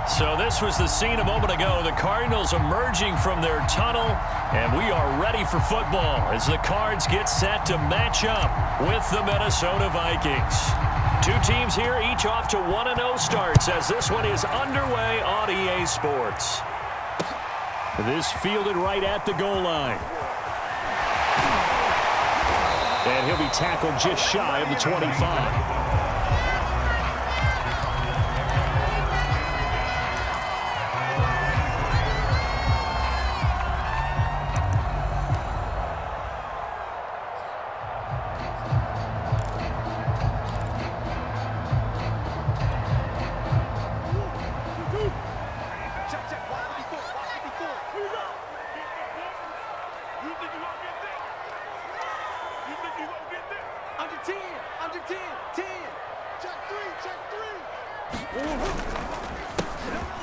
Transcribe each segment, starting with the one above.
So this was the scene a moment ago. The Cardinals emerging from their tunnel, and we are ready for football as the Cards get set to match up with the Minnesota Vikings. Two teams here, each off to 1-0 starts as this one is underway on EA Sports. This fielded right at the goal line. And he'll be tackled just shy of the 25.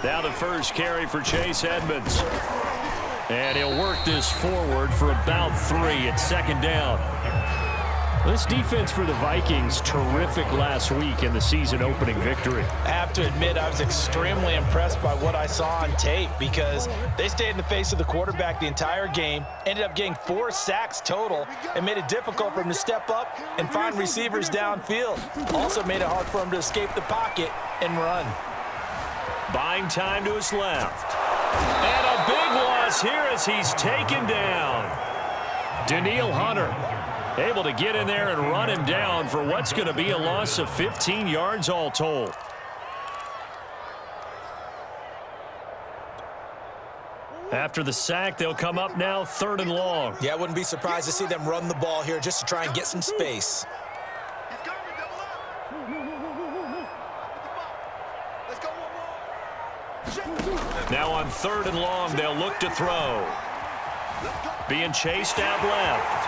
Now the first carry for Chase Edmonds. And he'll work this forward for about 3 at second down. This defense for the Vikings, terrific last week in the season-opening victory. I have to admit, I was extremely impressed by what I saw on tape because they stayed in the face of the quarterback the entire game, ended up getting 4 sacks total, and made it difficult for him to step up and find receivers downfield. Also made it hard for him to escape the pocket and run. Buying time to his left. And a big loss here as he's taken down. Danielle Hunter able to get in there and run him down for what's going to be a loss of 15 yards all told. After the sack, they'll come up now 3rd and long. Yeah, I wouldn't be surprised to see them run the ball here just to try and get some space. Now on 3rd and long, they'll look to throw. Being chased out left.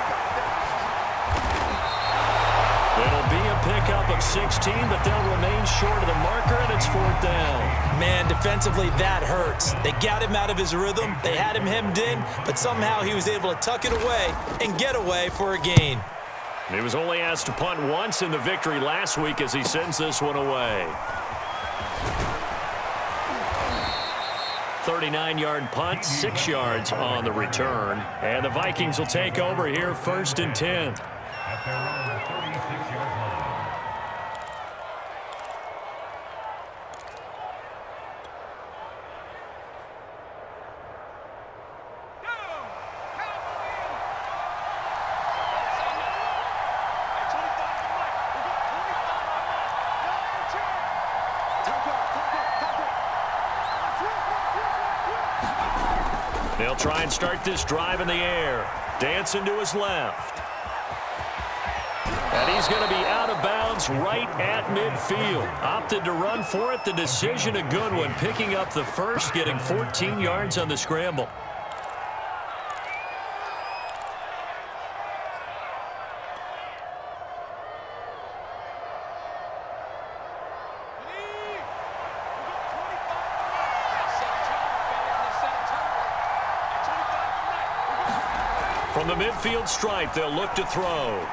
It'll be a pickup of 16, but they'll remain short of the marker, and it's 4th down. Man, defensively, that hurts. They got him out of his rhythm. They had him hemmed in, but somehow he was able to tuck it away and get away for a gain. He was only asked to punt once in the victory last week as he sends this one away. 39-yard punt, 6 yards on the return. And the Vikings will take over here 1st and 10. At their own 36-yard line. They'll try and start this drive in the air. Dancing to his left. And he's going to be out of bounds right at midfield. Opted to run for it. The decision a good one. Picking up the first, getting 14 yards on the scramble. From the midfield stripe, they'll look to throw.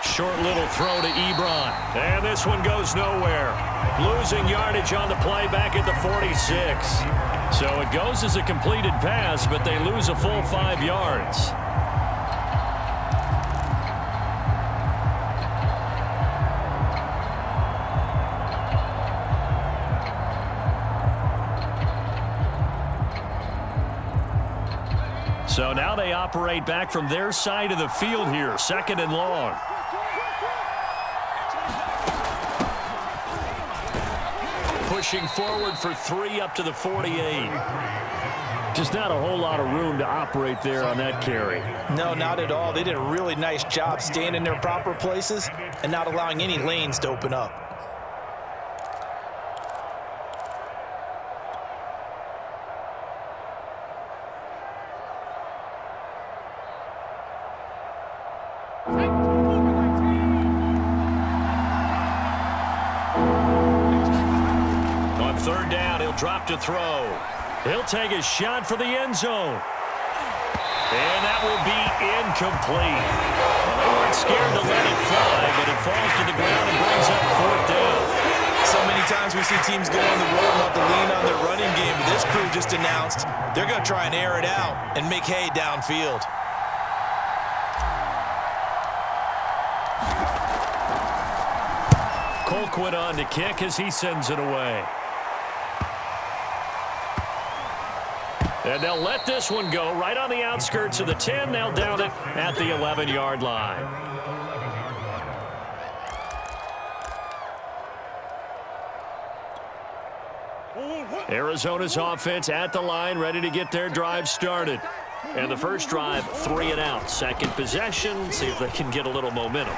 Short little throw to Ebron. And this one goes nowhere. Losing yardage on the play back at the 46. So it goes as a completed pass, but they lose a full 5 yards. So now they operate back from their side of the field here, 2nd and long. Pushing forward for 3 up to the 48. Just not a whole lot of room to operate there on that carry. No, not at all. They did a really nice job staying in their proper places and not allowing any lanes to open up. Drop to throw. He'll take a shot for the end zone. And that will be incomplete. Well, they weren't scared to let it fly, but it falls to the ground and brings up 4th down. So many times we see teams go on the road and let the lead just announced they're going to try and air it out and make hay downfield. Colquitt on to kick as he sends it away. And they'll let this one go right on the outskirts of the 10. They'll down it at the 11-yard line. Arizona's offense at the line, ready to get their drive started. And the first drive, 3 and out. Second possession, see if they can get a little momentum.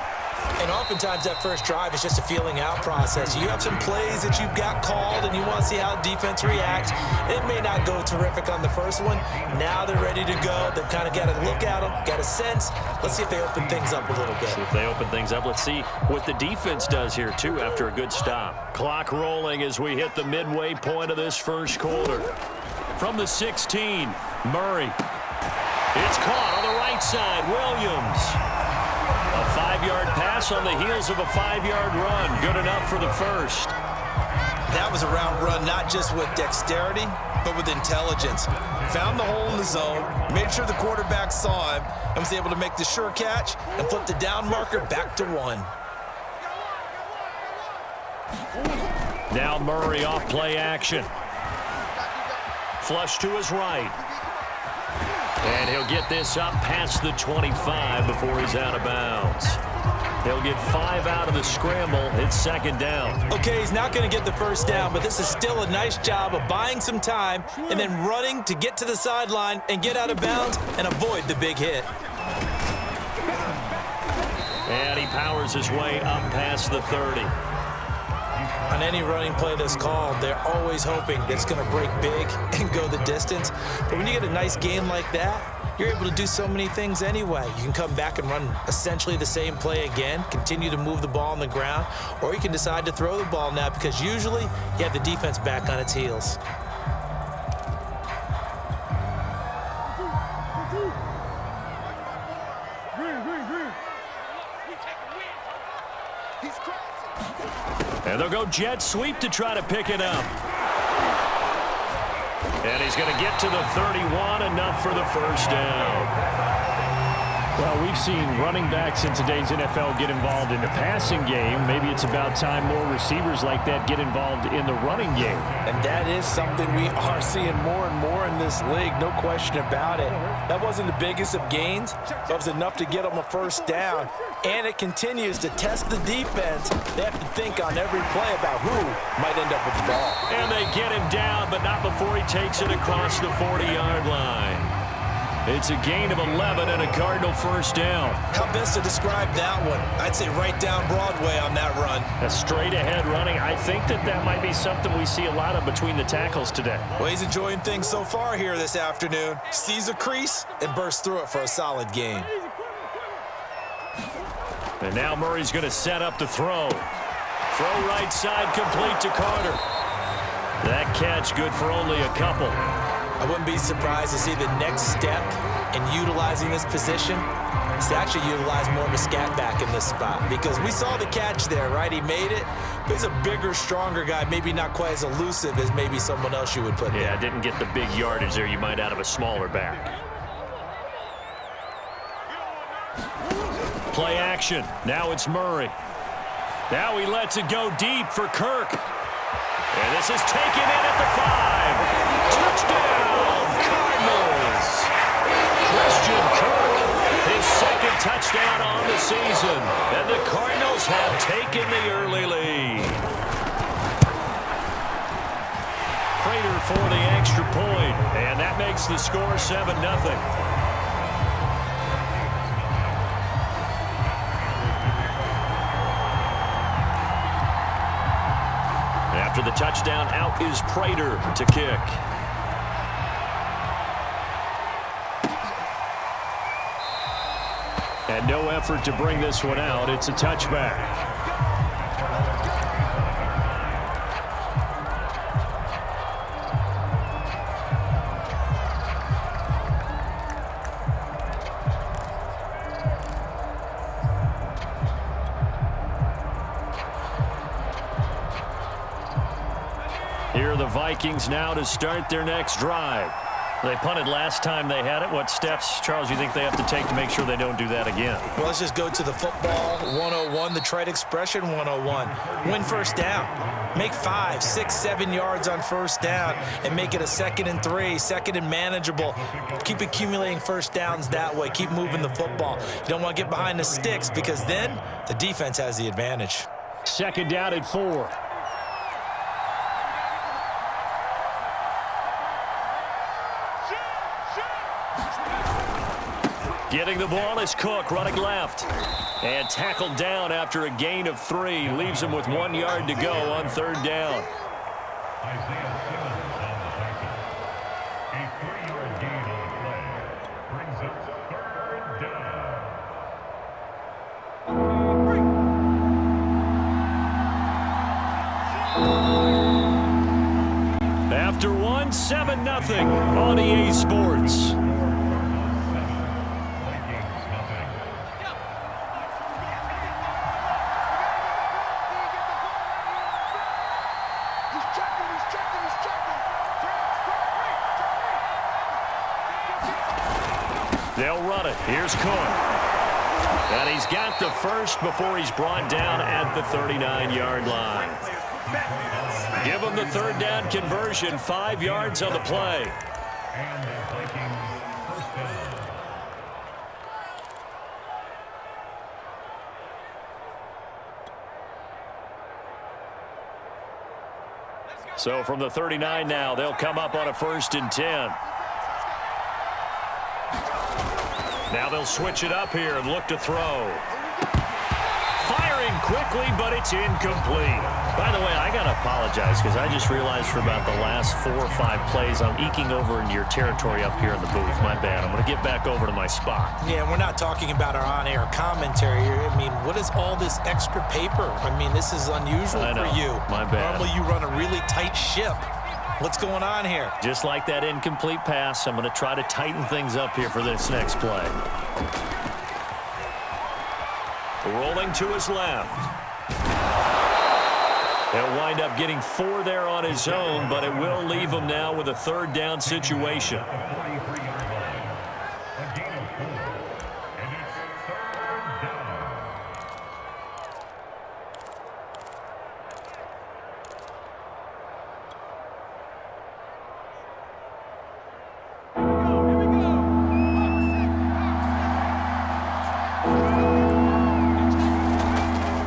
And oftentimes that first drive is just a feeling out process. You have some plays that you've got called and you want to see how defense reacts. It may not go terrific on the first one. Now they're ready to go. They've kind of got to look at them, got a sense. Let's see if they open things up a little bit. See if they open things up. Let's see what the defense does here, too, after a good stop. Clock rolling as we hit the midway point of this first quarter. From the 16, Murray. It's caught on the right side. Williams. A 5-yard pass on the heels of a 5-yard run. Good enough for the first. That was a route run not just with dexterity, but with intelligence. Found the hole in the zone, made sure the quarterback saw him, and was able to make the sure catch and flip the down marker back to 1. Now Murray off play action. Flush to his right. And he'll get this up past the 25 before he's out of bounds. He'll get 5 out of the scramble. It's second down. Okay, he's not going to get the first down, but this is still a nice job of buying some time and then running to get to the sideline and get out of bounds and avoid the big hit. And he powers his way up past the 30. On any running play that's called, they're always hoping that it's going to break big and go the distance. But when you get a nice game like that, you're able to do so many things anyway. You can come back and run essentially the same play again, continue to move the ball on the ground, or you can decide to throw the ball now because usually you have the defense back on its heels. And they'll go jet sweep to try to pick it up. And he's going to get to the 31, enough for the first down. Well, we've seen running backs in today's NFL get involved in the passing game. Maybe it's about time more receivers like that get involved in the running game. And that is something we are seeing more and more in this league, no question about it. That wasn't the biggest of gains, but it was enough to get them a first down. And it continues to test the defense. They have to think on every play about who might end up with the ball. And they get him down, but not before he takes it across the 40-yard line. It's a gain of 11 and a Cardinal first down. How best to describe that one? I'd say right down Broadway on that run. A straight-ahead running. I think that might be something we see a lot of between the tackles today. Well, he's enjoying things so far here this afternoon. Sees a crease and bursts through it for a solid gain. And now Murray's going to set up the throw. Throw right side complete to Carter. That catch good for only a couple. I wouldn't be surprised to see the next step in utilizing this position is to actually utilize more of a scat back in this spot, because we saw the catch there, right? He made it, but he's a bigger, stronger guy, maybe not quite as elusive as maybe someone else you would put there. Yeah, didn't get the big yardage there you might out of a smaller back. Play action. Now it's Murray. Now he lets it go deep for Kirk. And this is taken in at the 5. Touchdown, Cardinals. Christian Kirk, his second touchdown on the season. And the Cardinals have taken the early lead. Prater for the extra point. And that makes the score 7-0. After the touchdown, out is Prater to kick. And no effort to bring this one out. It's a touchback. Here are the Vikings now to start their next drive. They punted last time they had it. What steps, Charles, you think they have to take to make sure they don't do that again? Well, let's just go to the football 101, the trite expression 101. Win first down. Make 5, 6, 7 yards on first down and make it a 2nd and 3, 2nd and manageable. Keep accumulating first downs that way. Keep moving the football. You don't want to get behind the sticks because then the defense has the advantage. 2nd down and 4. Getting the ball is Cook, running left. And tackled down after a gain of 3. Leaves him with 1 yard to go on 3rd down. Isaiah Simmons on the tackle. A 3-yard gain on the play brings up 3rd down. After 1, 7-0 on EA Sports. They'll run it. Here's Cook. And he's got the first before he's brought down at the 39-yard line. Give him the 3rd down conversion, 5 yards on the play. And the Vikings first down. So from the 39 now, they'll come up on a 1st and 10. Now they'll switch it up here and look to throw. Firing quickly, but it's incomplete. By the way, I got to apologize because I just realized for about the last 4 or 5 plays, I'm eking over into your territory up here in the booth. My bad. I'm going to get back over to my spot. Yeah, we're not talking about our on-air commentary here. I mean, what is all this extra paper? I mean, this is unusual for you. My bad. Normally you run a really tight ship. What's going on here? Just like that incomplete pass, I'm going to try to tighten things up here for this next play. Rolling to his left. He'll wind up getting 4 there on his own, but it will leave him now with a 3rd down situation. A gain of 4, and it's 3rd down.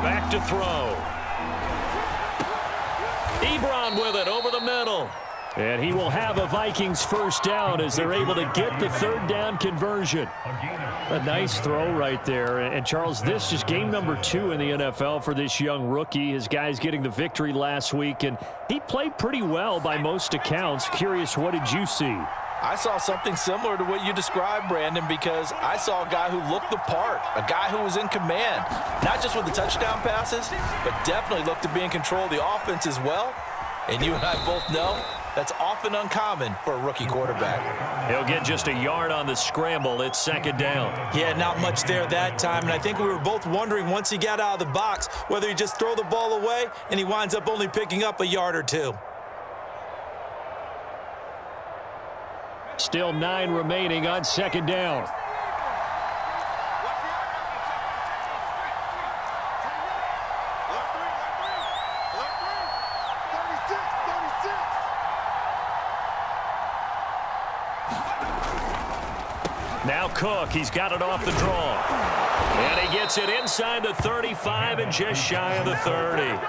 Back to throw. Ebron with it over the middle. And he will have a Vikings first down as they're able to get the 3rd down conversion. A nice throw right there. And Charles, this is game number 2 in the NFL for this young rookie. His guys getting the victory last week, and he played pretty well by most accounts. Curious, what did you see? I saw something similar to what you described, Brandon, because I saw a guy who looked the part, a guy who was in command, not just with the touchdown passes, but definitely looked to be in control of the offense as well. And you and I both know that's often uncommon for a rookie quarterback. He'll get just a yard on the scramble. It's 2nd down. Yeah, not much there that time, and I think we were both wondering once he got out of the box whether he just throw the ball away and he winds up only picking up a yard or 2. Still 9 remaining on 2nd down. Now Cook, he's got it off the draw. And he gets it inside the 35 and just shy of the 30.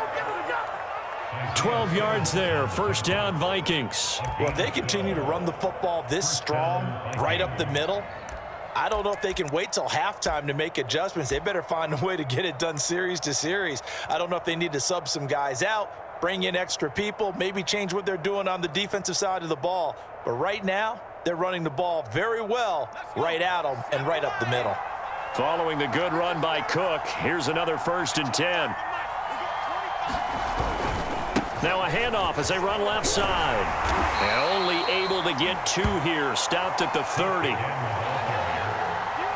12 yards there, 1st down Vikings. Well, if they continue to run the football this strong, right up the middle, I don't know if they can wait till halftime to make adjustments. They better find a way to get it done series to series. I don't know if they need to sub some guys out, bring in extra people, maybe change what they're doing on the defensive side of the ball. But right now, they're running the ball very well right at them and right up the middle. Following the good run by Cook, here's another 1st and 10. Now a handoff as they run left side. And only able to get 2 here. Stopped at the 30.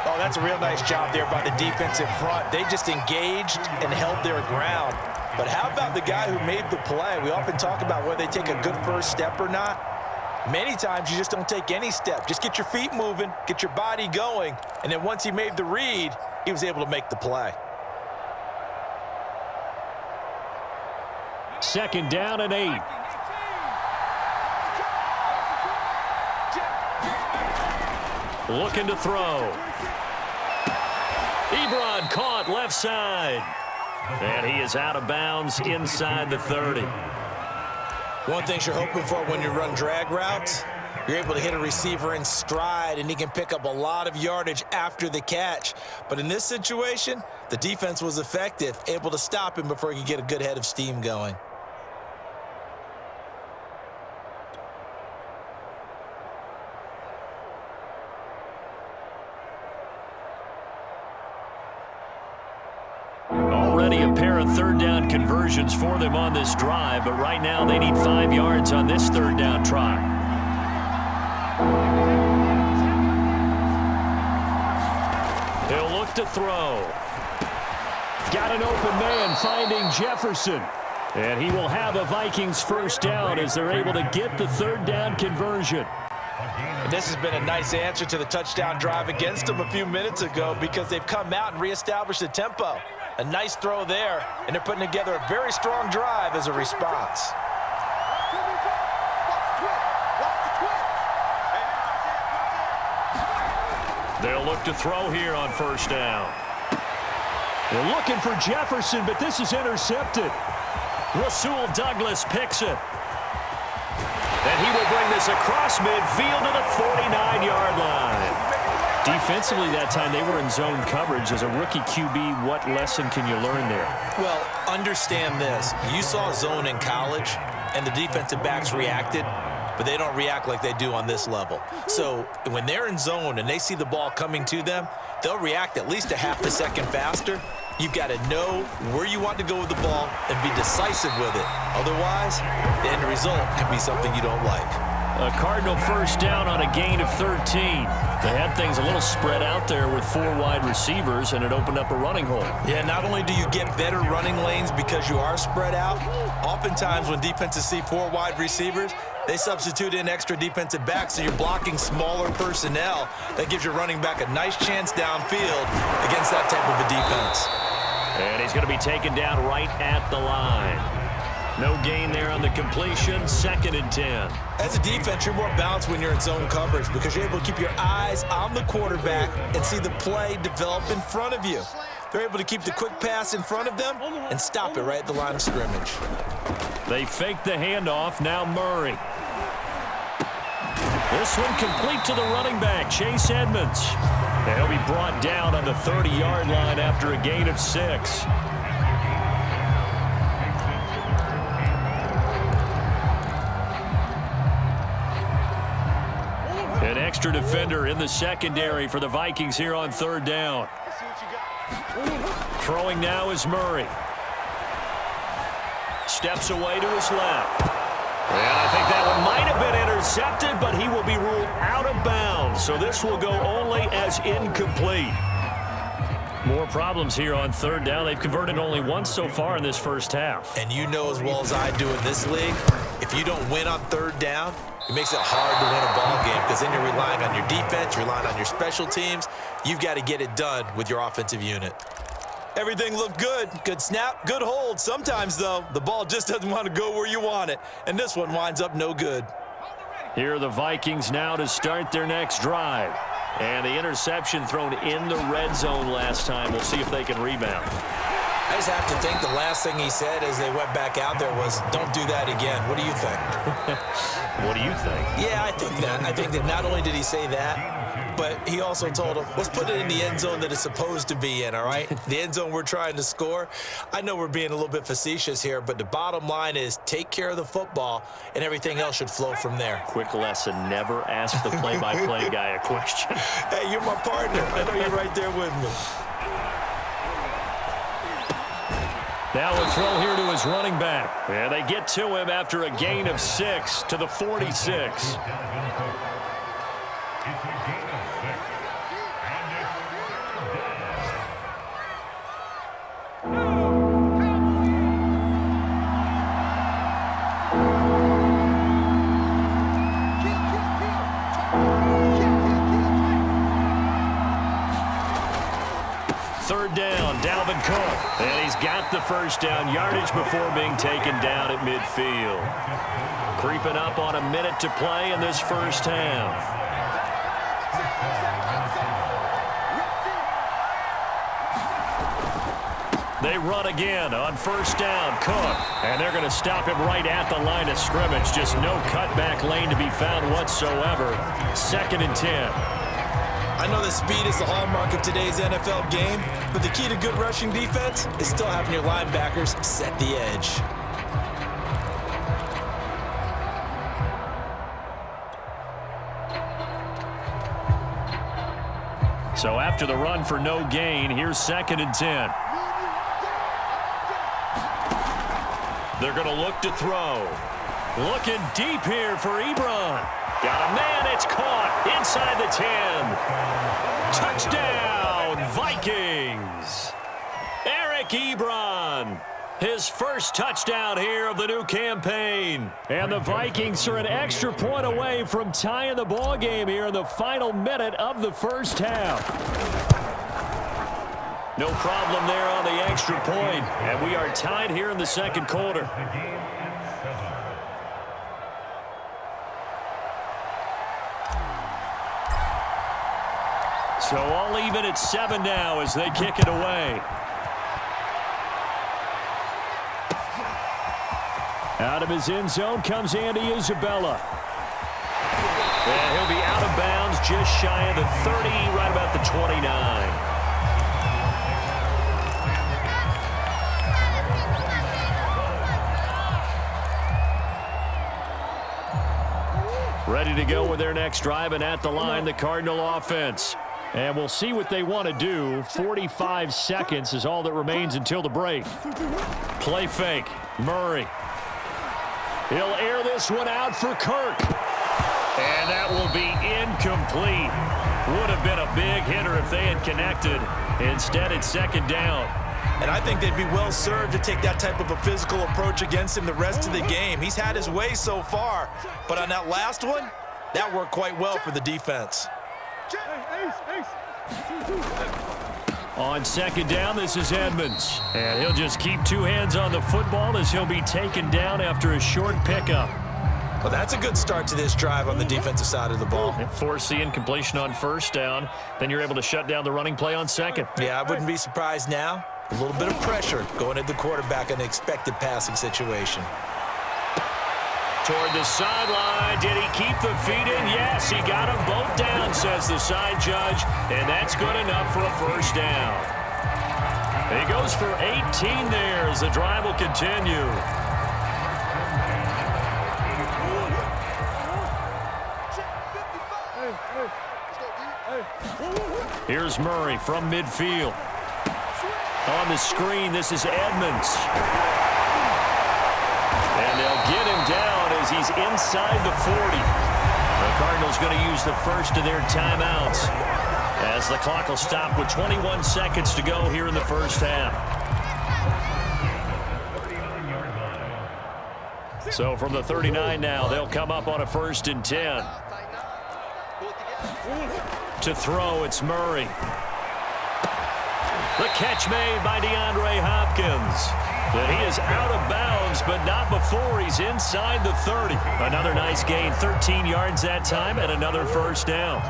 Oh, that's a real nice job there by the defensive front. They just engaged and held their ground. But how about the guy who made the play? We often talk about whether they take a good first step or not. Many times you just don't take any step. Just get your feet moving, get your body going, and then once he made the read, he was able to make the play. 2nd down and 8. Looking to throw. Ebron caught left side. And he is out of bounds inside the 30. One thing you're hoping for when you run drag routes, you're able to hit a receiver in stride, and he can pick up a lot of yardage after the catch. But in this situation, the defense was effective, able to stop him before he could get a good head of steam going. Already a pair of 3rd down conversions for them on this drive, but right now they need 5 yards on this 3rd down try. He'll look to throw. Got an open man finding Jefferson. And he will have a Vikings 1st down as they're able to get the 3rd down conversion. And this has been a nice answer to the touchdown drive against them a few minutes ago because they've come out and reestablished the tempo. A nice throw there, and they're putting together a very strong drive as a response. They'll look to throw here on 1st down. They're looking for Jefferson, but this is intercepted. Rasul Douglas picks it. And he will bring this across midfield to the 49-yard line. Defensively that time, they were in zone coverage. As a rookie QB, what lesson can you learn there? Well, understand this. You saw zone in college, and the defensive backs reacted, but they don't react like they do on this level. So when they're in zone and they see the ball coming to them, they'll react at least a half a second faster. You've got to know where you want to go with the ball and be decisive with it. Otherwise, the end result can be something you don't like. A Cardinal 1st down on a gain of 13. They had things a little spread out there with 4 wide receivers, and it opened up a running hole. Yeah, not only do you get better running lanes because you are spread out, oftentimes when defenses see 4 wide receivers, they substitute in extra defensive backs, so you're blocking smaller personnel. That gives your running back a nice chance downfield against that type of a defense. And he's going to be taken down right at the line. No gain there on the completion, 2nd and 10. As a defense, you're more balanced when you're in zone coverage because you're able to keep your eyes on the quarterback and see the play develop in front of you. They're able to keep the quick pass in front of them and stop it right at the line of scrimmage. They fake the handoff, now Murray. This one complete to the running back, Chase Edmonds. And he'll be brought down on the 30-yard line after a gain of 6. An extra defender in the secondary for the Vikings here on 3rd down. Throwing now is Murray. Steps away to his left. And I think that one might have been intercepted, but he will be ruled out of bounds. So this will go only as incomplete. More problems here on 3rd down. They've converted only once so far in this 1st half. And you know as well as I do in this league, if you don't win on 3rd down, it makes it hard to win a ball game because then you're relying on your defense, you're relying on your special teams. You've got to get it done with your offensive unit. Everything looked good. Good snap, good hold. Sometimes, though, the ball just doesn't want to go where you want it. And this one winds up no good. Here are the Vikings now to start their next drive. And the interception thrown in the red zone last time. We'll see if they can rebound. I just have to think the last thing he said as they went back out there was, don't do that again. What do you think? What do you think? Yeah, I think that. I think that not only did he say that, but he also told them, let's put it in the end zone that it's supposed to be in, all right? The end zone we're trying to score. I know we're being a little bit facetious here, but the bottom line is take care of the football, and everything else should flow from there. Quick lesson, never ask the play-by-play guy a question. Hey, you're my partner. I know you're right there with me. Now a throw here to his running back. And they get to him after a gain of 6 to the 46. third down. Dalvin Cook. And he's got the first down yardage before being taken down at midfield. Creeping up on a minute to play in this first half. They run again on first down. Cook. And they're going to stop him right at the line of scrimmage. Just no cutback lane to be found whatsoever. 2nd and 10. I know that speed is the hallmark of today's NFL game, but the key to good rushing defense is still having your linebackers set the edge. So after the run for no gain, here's 2nd and 10. They're going to look to throw. Looking deep here for Ebron. Got a man, it's caught inside the 10. Touchdown, Vikings. Eric Ebron, his first touchdown here of the new campaign. And the Vikings are an extra point away from tying the ball game here in the final minute of the first half. No problem there on the extra point, and we are tied here in the second quarter. So all even at 7 now as they kick it away. Out of his end zone comes Andy Isabella. And he'll be out of bounds just shy of the 30, right about the 29. Ready to go with their next drive, and at the line, the Cardinal offense. And we'll see what they want to do. 45 seconds is all that remains until the break. Play fake. Murray. He'll air this one out for Kirk. And that will be incomplete. Would have been a big hitter if they had connected. Instead, it's 2nd down. And I think they'd be well served to take that type of a physical approach against him the rest of the game. He's had his way so far, but on that last one, that worked quite well for the defense. On 2nd down, this is Edmonds. And he'll just keep 2 hands on the football as he'll be taken down after a short pickup. Well, that's a good start to this drive on the defensive side of the ball. And force the incompletion on first down. Then you're able to shut down the running play on 2nd. Yeah, I wouldn't be surprised now. A little bit of pressure going at the quarterback in an expected passing situation. Toward the sideline. Did he keep the feet in? Yes, he got them both down, says the side judge. And that's good enough for a first down. He goes for 18 there as the drive will continue. Here's Murray from midfield. On the screen, this is Edmonds. And they'll get him down as he's inside the 40. The Cardinals going to use the first of their timeouts as the clock will stop with 21 seconds to go here in the first half. So from the 39 now, they'll come up on a 1st and 10. To throw, it's Murray. The catch made by DeAndre Hopkins. And he is out of bounds, but not before he's inside the 30. Another nice gain, 13 yards that time, and another first down.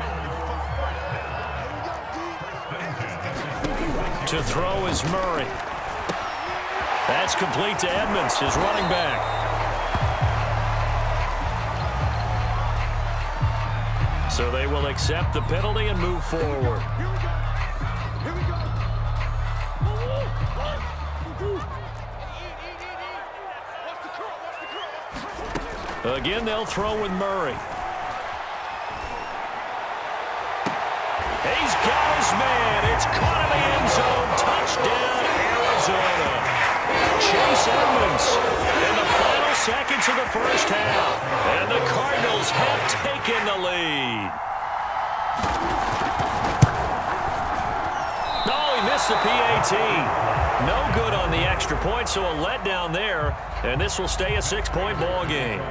To throw is Murray. That's complete to Edmonds, his running back. So they will accept the penalty and move forward. Again, they'll throw with Murray. He's got his man. It's caught in the end zone. Touchdown, Arizona. Chase Edmonds in the final seconds of the first half. And the Cardinals have taken the lead. Oh, he missed the PAT. No good on the extra point, so a letdown there. And this will stay a 6-point ball game.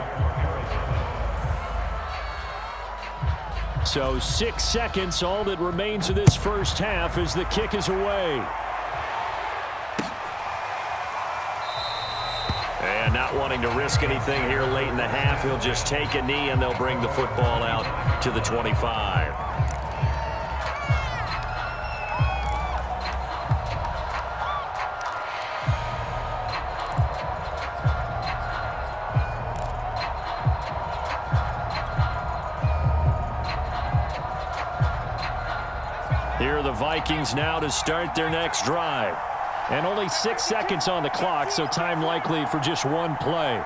So 6 seconds, all that remains of this first half as the kick is away. wanting to risk anything here late in the half. He'll just take a knee, and they'll bring the football out to the 25. Here are the Vikings now to start their next drive. And only 6 seconds on the clock, so time likely for just one play.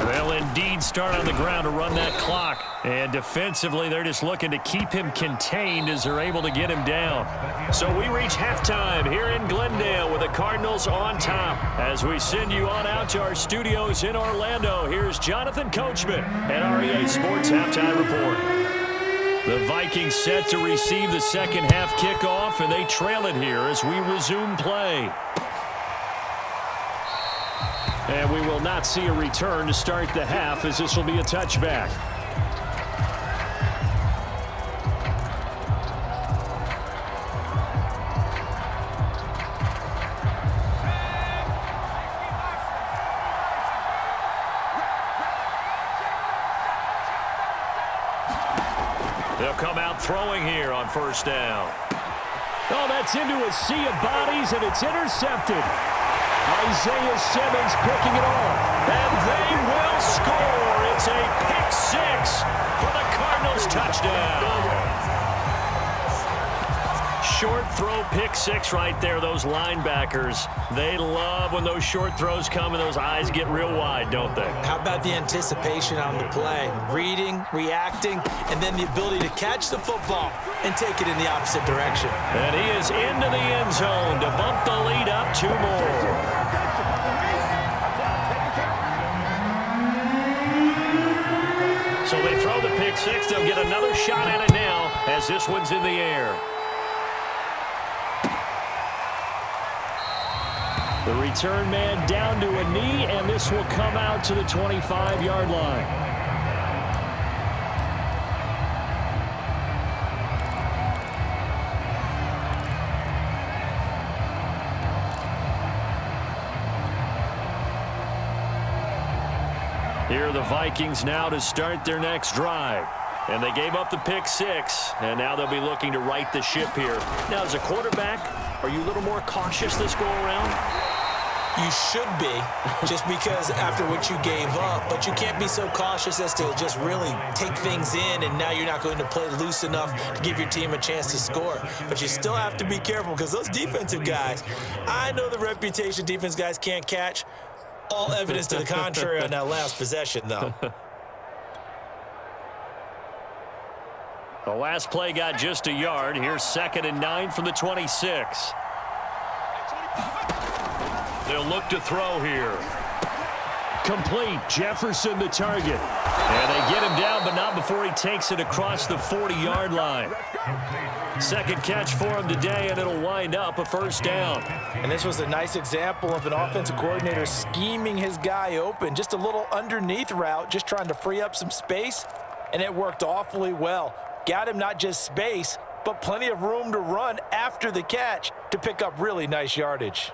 They'll indeed start on the ground to run that clock. And defensively, they're just looking to keep him contained as they're able to get him down. So we reach halftime here in Glendale with the Cardinals on top. As we send you on out to our studios in Orlando, here's Jonathan Coachman at REA Sports Halftime Report. The Vikings set to receive the second half kickoff, and they trail it here as we resume play. And we will not see a return to start the half, as this will be a touchback. They'll come out throwing here on first down. Oh, that's into a sea of bodies, and it's intercepted. Isaiah Simmons picking it off. And they will score. It's a pick six for the Cardinals touchdown. Short throw pick six right there. Those linebackers, they love when those short throws come and those eyes get real wide, don't they? How about the anticipation on the play? Reading, reacting, and then the ability to catch the football and take it in the opposite direction. And he is into the end zone to bump the lead up 2 more. So they throw the pick six. They'll get another shot at it now as this one's in the air. The return man down to a knee, and this will come out to the 25-yard line. Here are the Vikings now to start their next drive. And they gave up the pick six, and now they'll be looking to right the ship here. Now, as a quarterback, are you a little more cautious this go-around? You should be, just because after what you gave up, but you can't be so cautious as to just really take things in, and now you're not going to play loose enough to give your team a chance to score. But you still have to be careful because those defensive guys, I know the reputation defense guys can't catch. All evidence to the contrary on that last possession, though. The last play got just a yard. Here's 2nd and 9 from the 26. They'll look to throw here. Complete. Jefferson the target. And they get him down, but not before he takes it across the 40-yard line. Second catch for him today, and it'll wind up a first down. And this was a nice example of an offensive coordinator scheming his guy open. Just a little underneath route, just trying to free up some space, and it worked awfully well. Got him not just space, but plenty of room to run after the catch to pick up really nice yardage.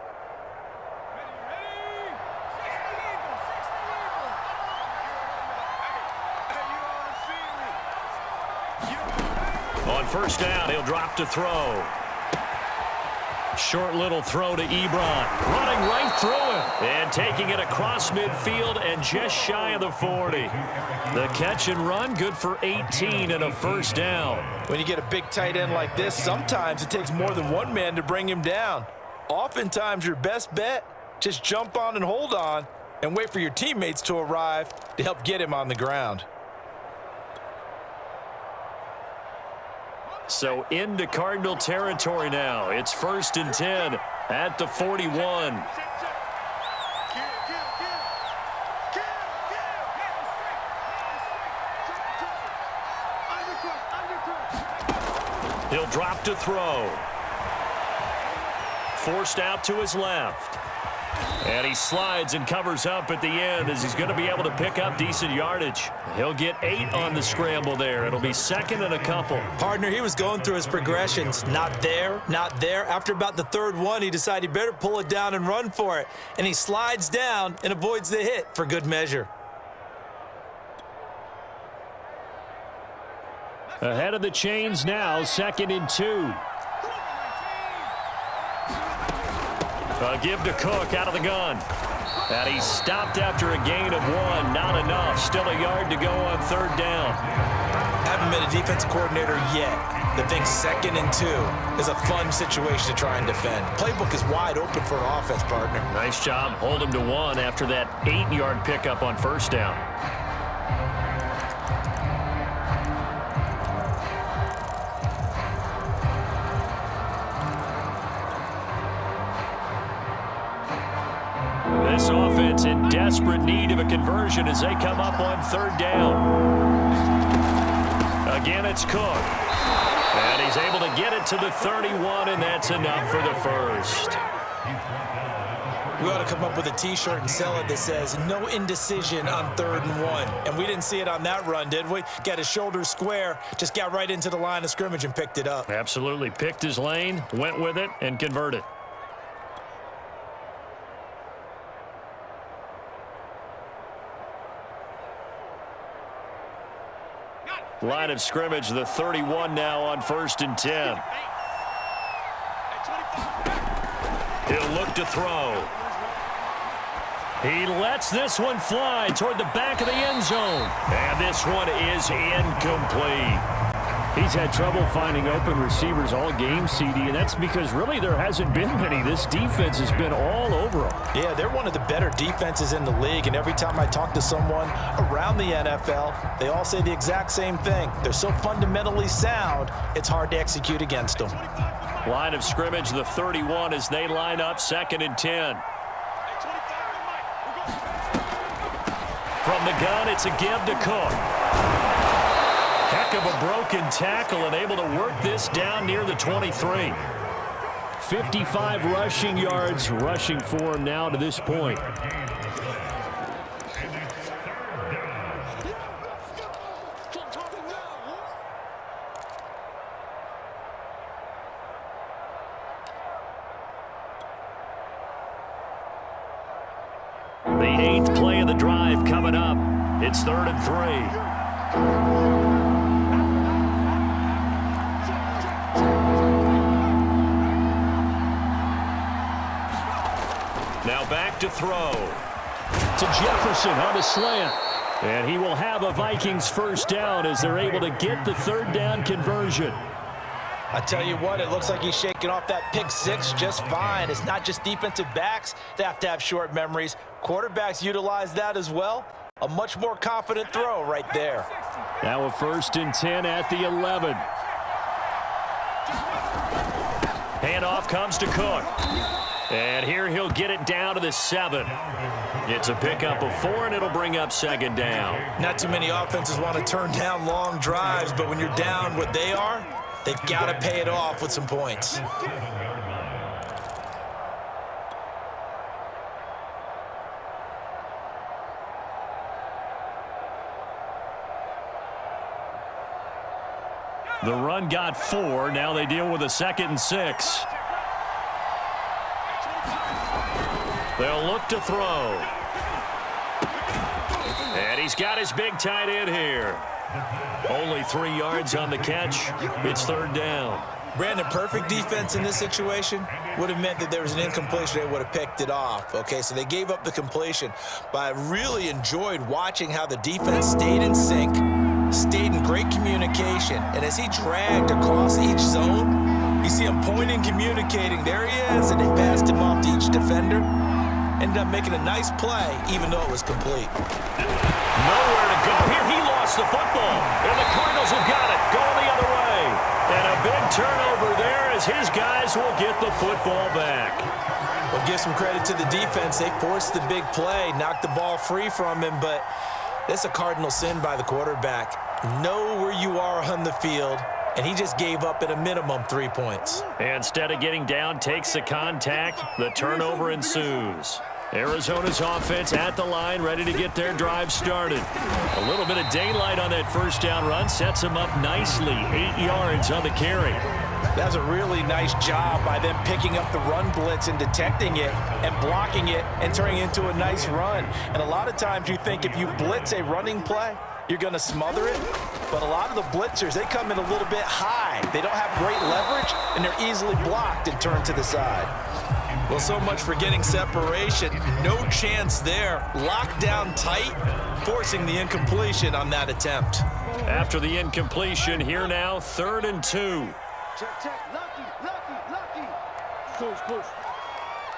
On first down, he'll drop to throw. Short little throw to Ebron. Running right through him. And taking it across midfield and just shy of the 40. The catch and run, good for 18 and a first down. When you get a big tight end like this, sometimes it takes more than one man to bring him down. Oftentimes, your best bet, just jump on and hold on and wait for your teammates to arrive to help get him on the ground. So into Cardinal territory now. It's 1st and 10 at the 41. He'll drop to throw. Forced out to his left. And he slides and covers up at the end as he's going to be able to pick up decent yardage. He'll get 8 on the scramble there. It'll be second and a couple. Partner, he was going through his progressions. Not there, not there. After about the third one, he decided he better pull it down and run for it. And he slides down and avoids the hit for good measure. Ahead of the chains now, 2nd and 2. A give to Cook out of the gun. And he's stopped after a gain of 1. Not enough. Still a yard to go on 3rd down. Haven't been a defensive coordinator yet that thinks 2nd and 2 is a fun situation to try and defend. Playbook is wide open for an offense, partner. Nice job. Hold him to 1 after that 8-yard pickup on 1st down. This offense in desperate need of a conversion as they come up on 3rd down. Again, it's Cook. And he's able to get it to the 31, and that's enough for the first. We ought to come up with a T-shirt and sell it that says, no indecision on 3rd and 1. And we didn't see it on that run, did we? Got his shoulders square, just got right into the line of scrimmage and picked it up. Absolutely. Picked his lane, went with it, and converted. Line of scrimmage, the 31 now on 1st and 10. He'll look to throw. He lets this one fly toward the back of the end zone. And this one is incomplete. He's had trouble finding open receivers all game, CD, and that's because really there hasn't been many. This defense has been all over them. Yeah, they're one of the better defenses in the league, and every time I talk to someone around the NFL, they all say the exact same thing. They're so fundamentally sound, it's hard to execute against them. Line of scrimmage, the 31 as they line up, 2nd and 10. From the gun, it's a give to Cook. Heck of a broken tackle and able to work this down near the 23. 55 rushing yards rushing for him now to this point. The 8th play of the drive coming up. It's 3rd and 3. Now back to throw. To Jefferson on the slant. And he will have a Vikings 1st down as they're able to get the 3rd down conversion. I tell you what, it looks like he's shaking off that pick 6 just fine. It's not just defensive backs that have short memories. Quarterbacks utilize that as well. A much more confident throw right there. Now a 1st and 10 at the 11. Handoff comes to Cook. And here he'll get it down to the 7. It's a pickup of 4, and it'll bring up 2nd down. Not too many offenses want to turn down long drives, but when you're down what they are, they've got to pay it off with some points. The run got 4. Now they deal with a 2nd and 6. They'll look to throw. And he's got his big tight end here. Only 3 yards on the catch. It's 3rd down. Brandon, perfect defense in this situation would have meant that there was an incompletion. They would have picked it off. Okay, so they gave up the completion. But I really enjoyed watching how the defense stayed in sync, stayed in great communication. And as he dragged across each zone, you see him pointing, communicating. There he is, and they passed him off to each defender. Ended up making a nice play, even though it was complete. Nowhere to go. Here he lost the football. And the Cardinals have got it. Going the other way. And a big turnover there as his guys will get the football back. Well, give some credit to the defense. They forced the big play, knocked the ball free from him, but that's a cardinal sin by the quarterback. Know where you are on the field and he just gave up at a minimum 3 points. Instead of getting down, takes the contact. The turnover ensues. Arizona's offense at the line, ready to get their drive started. A little bit of daylight on that first down run sets them up nicely. 8 yards on the carry. That's a really nice job by them picking up the run blitz and detecting it and blocking it and turning it into a nice run. And a lot of times you think if you blitz a running play, you're going to smother it. But a lot of the blitzers, they come in a little bit high. They don't have great leverage, and they're easily blocked and turned to the side. Well, so much for getting separation. No chance there. Locked down tight, forcing the incompletion on that attempt. After the incompletion, here now, 3rd and 2. Check. Lucky. Close.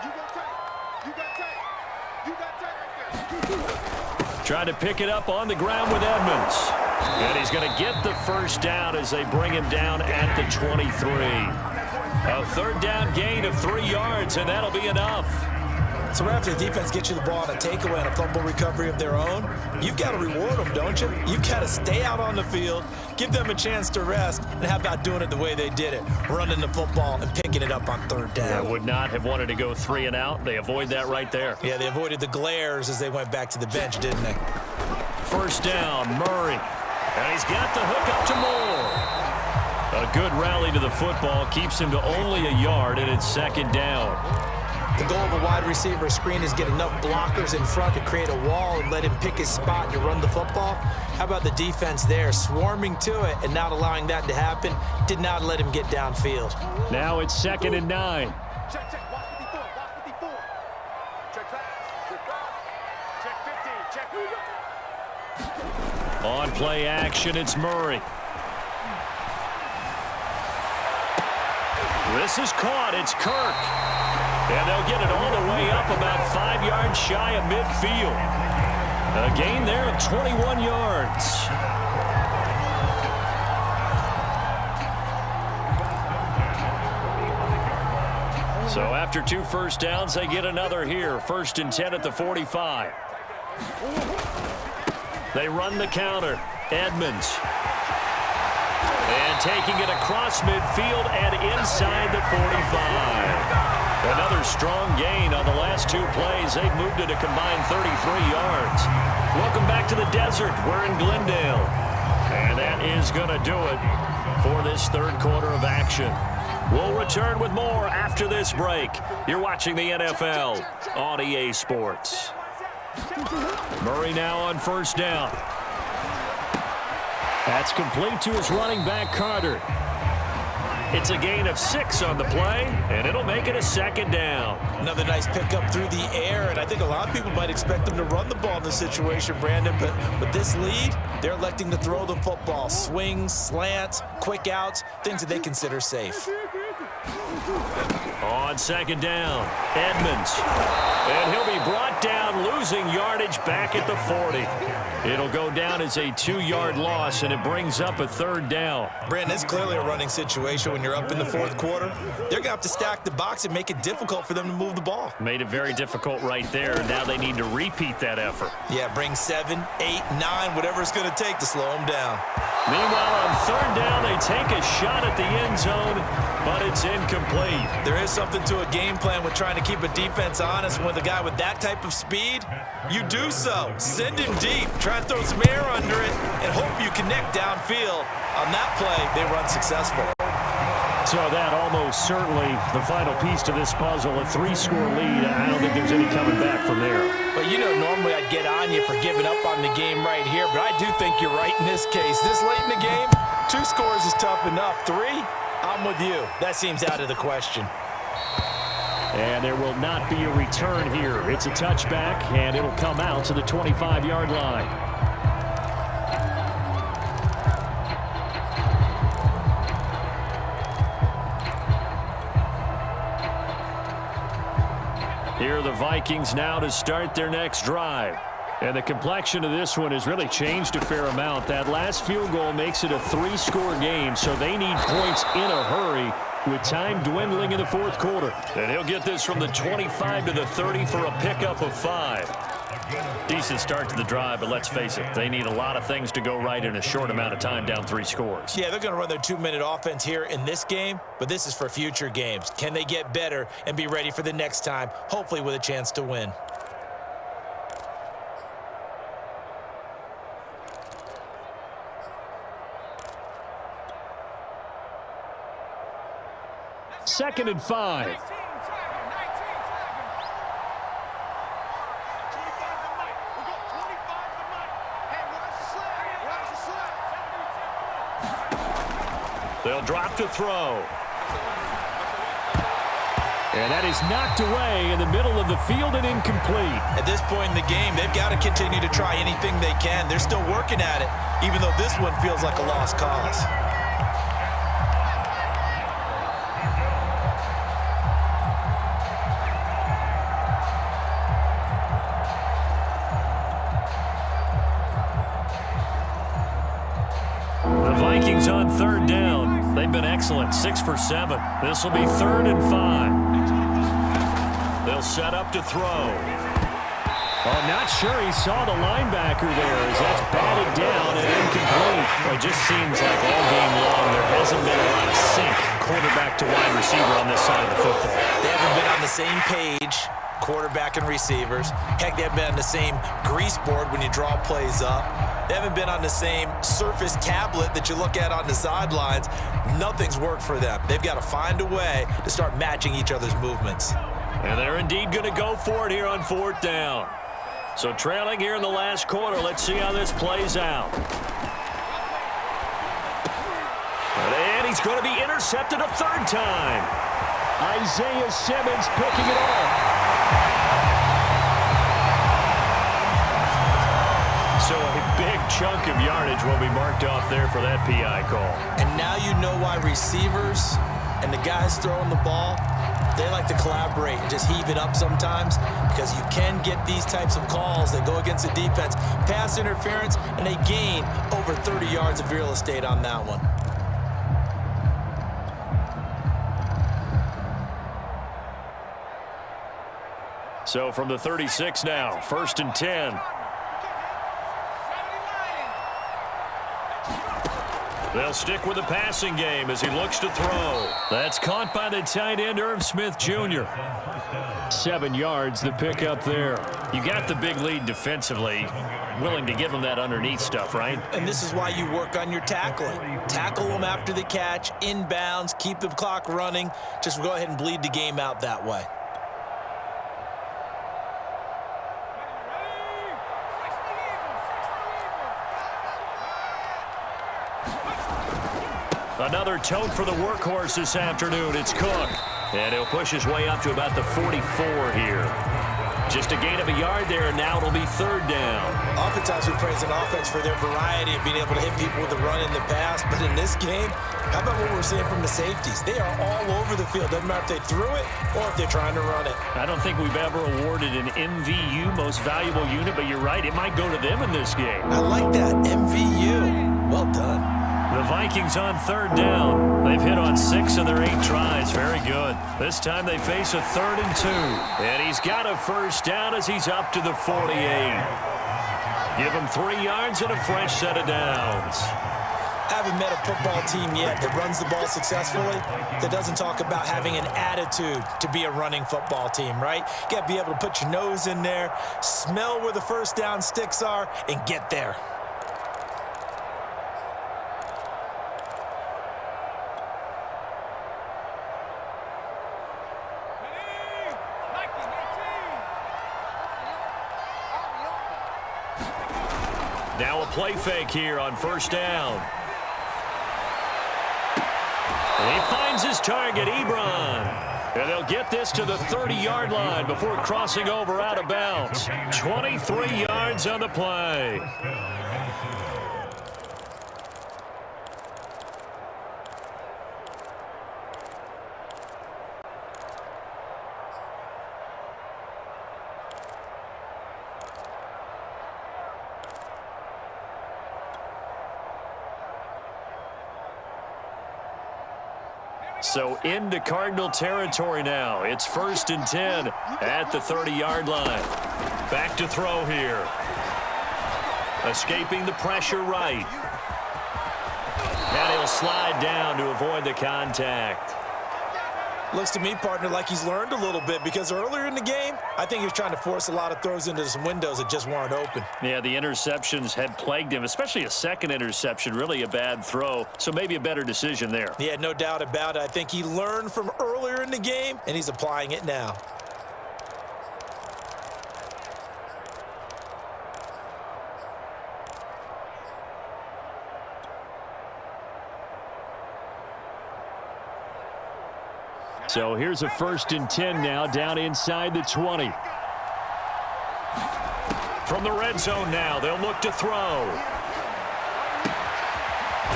You got tight right there. Trying to pick it up on the ground with Edmonds. And he's going to get the first down as they bring him down at the 23. A 3rd down gain of 3 yards, and that'll be enough. So after the defense gets you the ball on a takeaway and a fumble recovery of their own, you've got to reward them, don't you? You've got to stay out on the field, give them a chance to rest, and how about doing it the way they did it, running the football and picking it up on 3rd down. I would not have wanted to go 3 and out. They avoid that right there. Yeah, they avoided the glares as they went back to the bench, didn't they? First down, Murray. And he's got the hook up to Moore. A good rally to the football keeps him to only a yard, and it's 2nd down. The goal of a wide receiver screen is get enough blockers in front to create a wall and let him pick his spot to run the football. How about the defense there, swarming to it and not allowing that to happen? Did not let him get downfield. Now it's 2nd and 9. Check. Watch 54. Check back. Check 15. Check. On play action, it's Murray. This is caught. It's Kirk. And they'll get it all the way up about 5 yards shy of midfield. A gain there of 21 yards. So after 2 first downs, they get another here. 1st and 10 at the 45. They run the counter. Edmonds. And taking it across midfield and inside the 45. Another strong gain on the last 2 plays. They've moved it a combined 33 yards. Welcome back to the desert. We're in Glendale. And that is going to do it for this 3rd quarter of action. We'll return with more after this break. You're watching the NFL on EA Sports. Murray now on 1st down. That's complete to his running back, Carter. It's a gain of 6 on the play, and it'll make it a 2nd down. Another nice pickup through the air, and I think a lot of people might expect them to run the ball in this situation, Brandon, but with this lead, they're electing to throw the football. Swings, slants, quick outs, things that they consider safe. On 2nd down, Edmonds. And he'll be brought down, losing yardage back at the 40. It'll go down as a 2-yard loss, and it brings up a 3rd down. Brandon, it's clearly a running situation when you're up in the 4th quarter. They're going to have to stack the box and make it difficult for them to move the ball. Made it very difficult right there. Now they need to repeat that effort. Yeah, bring 7, 8, 9, whatever it's going to take to slow them down. Meanwhile, on 3rd down, they take a shot at the end zone, but it's incomplete. There is something to a game plan with trying to keep a defense honest. With a guy with that type of speed, you do so. Send him deep. Try and throw some air under it and hope you connect downfield. On that play, they run successful. So that almost certainly the final piece to this puzzle, a 3-score lead. I don't think there's any coming back from there. But you know, normally I'd get on you for giving up on the game right here, but I do think you're right in this case. This late in the game, 2 scores is tough enough. 3, I'm with you. That seems out of the question. And there will not be a return here. It's a touchback, and it'll come out to the 25-yard line. Here are the Vikings now to start their next drive. And the complexion of this one has really changed a fair amount. That last field goal makes it a 3-score game, so they need points in a hurry with time dwindling in the 4th quarter. And he'll get this from the 25 to the 30 for a pickup of 5. Decent start to the drive, but let's face it, they need a lot of things to go right in a short amount of time, down 3 scores. Yeah, they're going to run their 2-minute offense here in this game, but this is for future games. Can they get better and be ready for the next time, hopefully with a chance to win? Second and 5. They'll drop to throw. And that is knocked away in the middle of the field and incomplete. At this point in the game, they've got to continue to try anything they can. They're still working at it, even though this one feels like a lost cause. The Vikings on 3rd down. They've been excellent, 6 for 7. This will be 3rd and 5. They'll set up to throw. Oh, not sure he saw the linebacker there as that's batted down and incomplete. Well, it just seems like all game long there hasn't been a lot of sync quarterback to wide receiver on this side of the football. They haven't been on the same page, quarterback and receivers. Heck, they haven't been on the same grease board when you draw plays up. They haven't been on the same surface tablet that you look at on the sidelines. Nothing's worked for them. They've got to find a way to start matching each other's movements. And they're indeed going to go for it here on 4th down. So trailing here in the last quarter, let's see how this plays out. And he's going to be intercepted a 3rd time. Isaiah Simmons picking it off. So a big chunk of yardage will be marked off there for that PI call. And now you know why receivers and the guys throwing the ball, they like to collaborate and just heave it up sometimes, because you can get these types of calls that go against the defense, pass interference, and they gain over 30 yards of real estate on that one. So from the 36 now, 1st and 10. They'll stick with the passing game as he looks to throw. That's caught by the tight end, Irv Smith Jr. 7 yards, the pickup there. You got the big lead defensively, willing to give them that underneath stuff, right? And this is why you work on your tackling. Tackle them after the catch, inbounds, keep the clock running. Just go ahead and bleed the game out that way. Another tote for the workhorse this afternoon. It's Cook. And he'll push his way up to about the 44 here. Just a gain of a yard there, and now it'll be 3rd down. Oftentimes we praise an offense for their variety of being able to hit people with the run in the pass. But in this game, how about what we're seeing from the safeties? They are all over the field. Doesn't matter if they threw it or if they're trying to run it. I don't think we've ever awarded an MVU, most valuable unit, but you're right, it might go to them in this game. I like that, MVU. Well done. The Vikings on 3rd down. They've hit on 6 of their 8 tries. Very good. This time they face a 3rd and 2. And he's got a 1st down as he's up to the 48. Give him 3 yards and a fresh set of downs. I haven't met a football team yet that runs the ball successfully that doesn't talk about having an attitude to be a running football team, right? You got to be able to put your nose in there, smell where the 1st down sticks are, and get there. Now a play fake here on 1st down. And he finds his target, Ebron. And they'll get this to the 30-yard line before crossing over out of bounds. 23 yards on the play. So into Cardinal territory now. It's 1st and 10 at the 30-yard line. Back to throw here. Escaping the pressure right. And he'll slide down to avoid the contact. Looks to me, partner, like he's learned a little bit, because earlier in the game, I think he was trying to force a lot of throws into some windows that just weren't open. Yeah, the interceptions had plagued him, especially a second interception, really a bad throw. So maybe a better decision there. Yeah, no doubt about it. I think he learned from earlier in the game, and he's applying it now. So here's a 1st and 10 now, down inside the 20. From the red zone now, they'll look to throw.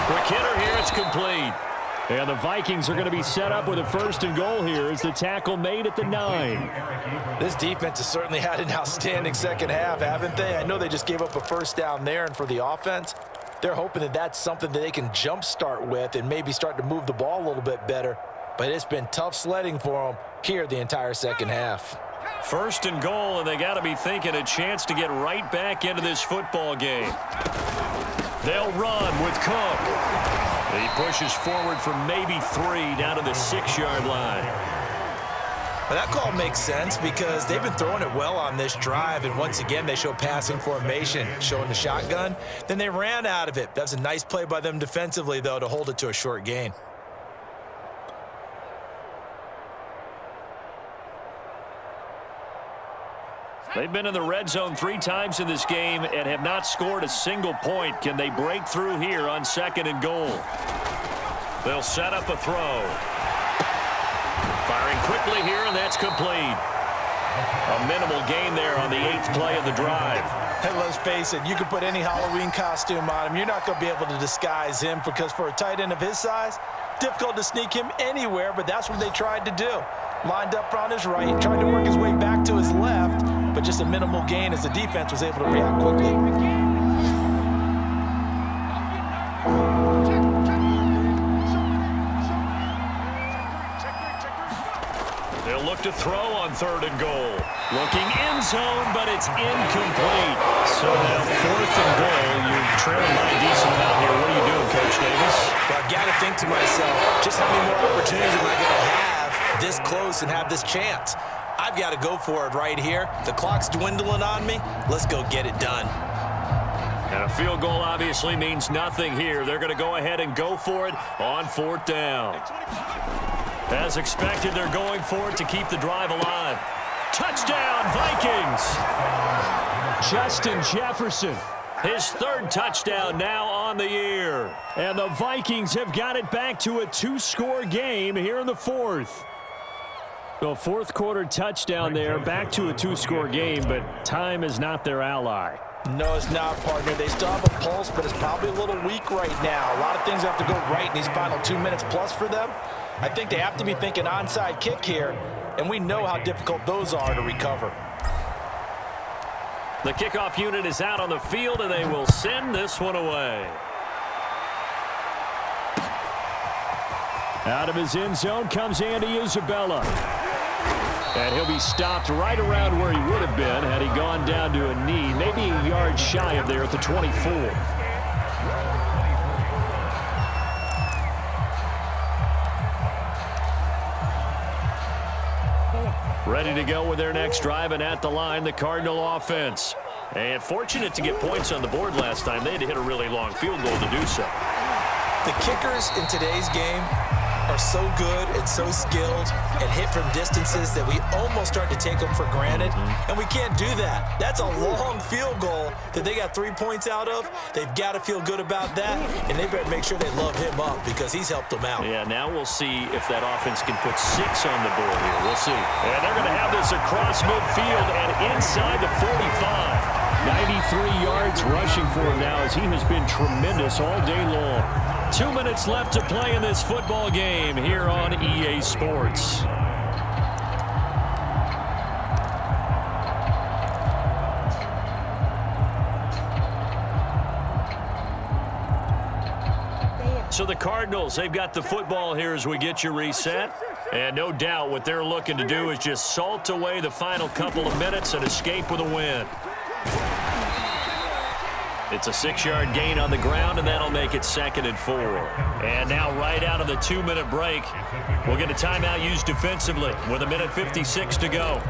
Quick hitter here, it's complete. And the Vikings are going to be set up with a 1st and goal here as the tackle made at the 9. This defense has certainly had an outstanding second half, haven't they? I know they just gave up a 1st down there, and for the offense, they're hoping that that's something that they can jumpstart with and maybe start to move the ball a little bit better. But it's been tough sledding for them here the entire second half. 1st and goal, and they got to be thinking a chance to get right back into this football game. They'll run with Cook. He pushes forward for maybe 3 down to the 6-yard line. Well, that call makes sense because they've been throwing it well on this drive, and once again they show passing formation, showing the shotgun. Then they ran out of it. That was a nice play by them defensively, though, to hold it to a short gain. They've been in the red zone 3 times in this game and have not scored a single point. Can they break through here on 2nd and goal? They'll set up a throw. Firing quickly here, and that's complete. A minimal gain there on the 8th play of the drive. Hey, let's face it, you can put any Halloween costume on him. You're not going to be able to disguise him because for a tight end of his size, difficult to sneak him anywhere, but that's what they tried to do. Lined up on his right, tried to work his way back to his left, but just a minimal gain as the defense was able to react quickly. They'll look to throw on 3rd and goal. Looking end zone, but it's incomplete. So now 4th and goal. You're trailing by a decent amount here. What are you doing, Coach Davis? Well, I've got to think to myself, just how many more opportunities am I going to have this close and have this chance? I've got to go for it right here. The clock's dwindling on me. Let's go get it done. And a field goal obviously means nothing here. They're going to go ahead and go for it on 4th down. As expected, they're going for it to keep the drive alive. Touchdown, Vikings! Justin Jefferson. His 3rd touchdown now on the year. And the Vikings have got it back to a 2-score game here in the 4th. The 4th quarter touchdown there, back to a 2-score game, but time is not their ally. No, it's not, partner. They still have a pulse, but it's probably a little weak right now. A lot of things have to go right in these final 2 minutes plus for them. I think they have to be thinking onside kick here, and we know how difficult those are to recover. The kickoff unit is out on the field, and they will send this one away. Out of his end zone comes Andy Isabella. And he'll be stopped right around where he would have been had he gone down to a knee, maybe a yard shy of there at the 24. Ready to go with their next drive, and at the line, the Cardinal offense. And fortunate to get points on the board last time. They had to hit a really long field goal to do so. The kickers in today's game are so good and so skilled and hit from distances that we almost start to take them for granted, and we can't do that. That's a long field goal that they got 3 points out of. They've got to feel good about that, and they better make sure they love him up because he's helped them out. Yeah, now we'll see if that offense can put 6 on the board here. We'll see. And they're going to have this across midfield and inside the 45. 93 yards rushing for him now as he has been tremendous all day long. 2 minutes left to play in this football game here on EA Sports. So the Cardinals, they've got the football here as we get you reset. And no doubt what they're looking to do is just salt away the final couple of minutes and escape with a win. It's a 6-yard gain on the ground, and that'll make it 2nd and 4. And now right out of the 2-minute break, we'll get a timeout used defensively with 1:56 to go.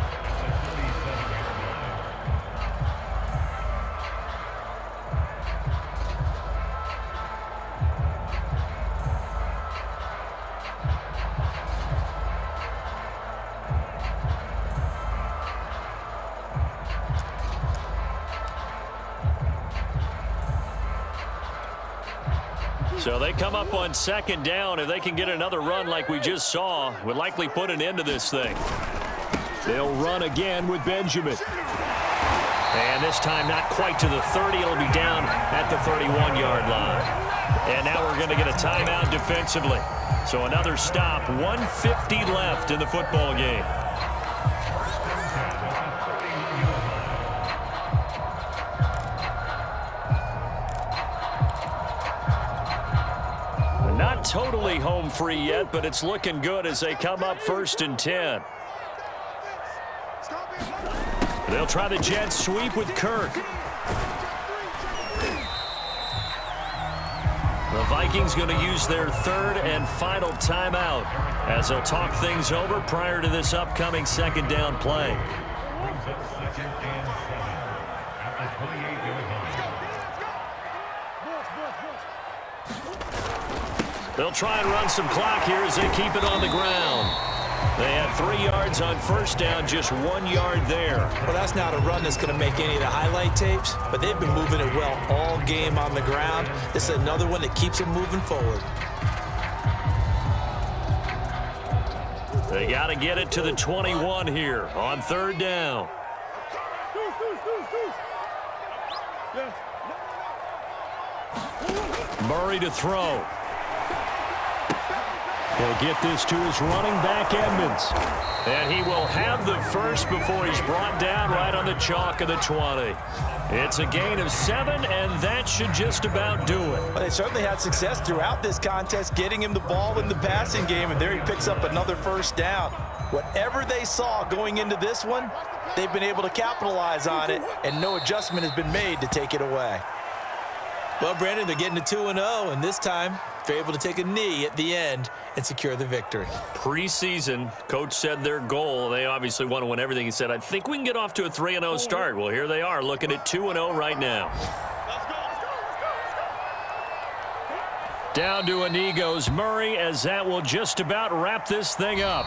So they come up on 2nd down. If they can get another run like we just saw, would likely put an end to this thing. They'll run again with Benjamin. And this time not quite to the 30. It'll be down at the 31-yard line. And now we're going to get a timeout defensively. So another stop. 1:50 left in the football game. Not totally home free yet, but it's looking good as they come up 1st and 10. They'll try the jet sweep with Kirk. The Vikings going to use their 3rd and final timeout as they'll talk things over prior to this upcoming 2nd down play. Brings up 2nd and 7 at the 28-yard line. They'll try and run some clock here as they keep it on the ground. They had 3 yards on 1st down, just 1 yard there. Well, that's not a run that's going to make any of the highlight tapes, but they've been moving it well all game on the ground. This is another one that keeps them moving forward. They got to get it to the 21 here on 3rd down. Murray to throw. He'll get this to his running back, Edmonds. And he will have the first before he's brought down right on the chalk of the 20. It's a gain of 7, and that should just about do it. Well, they certainly had success throughout this contest, getting him the ball in the passing game, and there he picks up another 1st down. Whatever they saw going into this one, they've been able to capitalize on it, and no adjustment has been made to take it away. Well, Brandon, they're getting to 2-0, and this time they're able to take a knee at the end and secure the victory. Preseason, coach said their goal, they obviously want to win everything. He said, I think we can get off to a 3-0 start. Well, here they are looking at 2-0 right now. Down to a knee goes Murray, as that will just about wrap this thing up.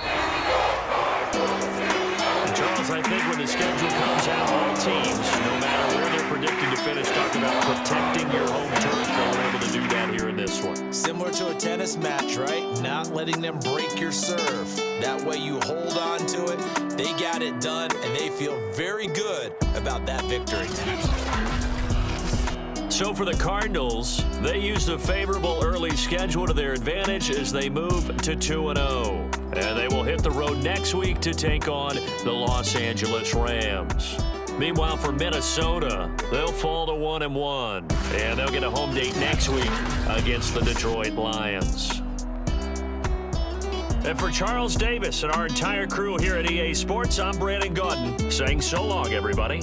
Charles, I think when the schedule comes out, all teams, no matter where they're predicted to finish, talk about protecting your home turf. They were able to do that here in this one. Similar to a tennis match, right? Not letting them break your serve. That way you hold on to it. They got it done, and they feel very good about that victory. So for the Cardinals, they use the favorable early schedule to their advantage as they move to 2-0. And they will hit the road next week to take on the Los Angeles Rams. Meanwhile, for Minnesota, they'll fall to 1-1. And they'll get a home date next week against the Detroit Lions. And for Charles Davis and our entire crew here at EA Sports, I'm Brandon Gaudin saying so long, everybody.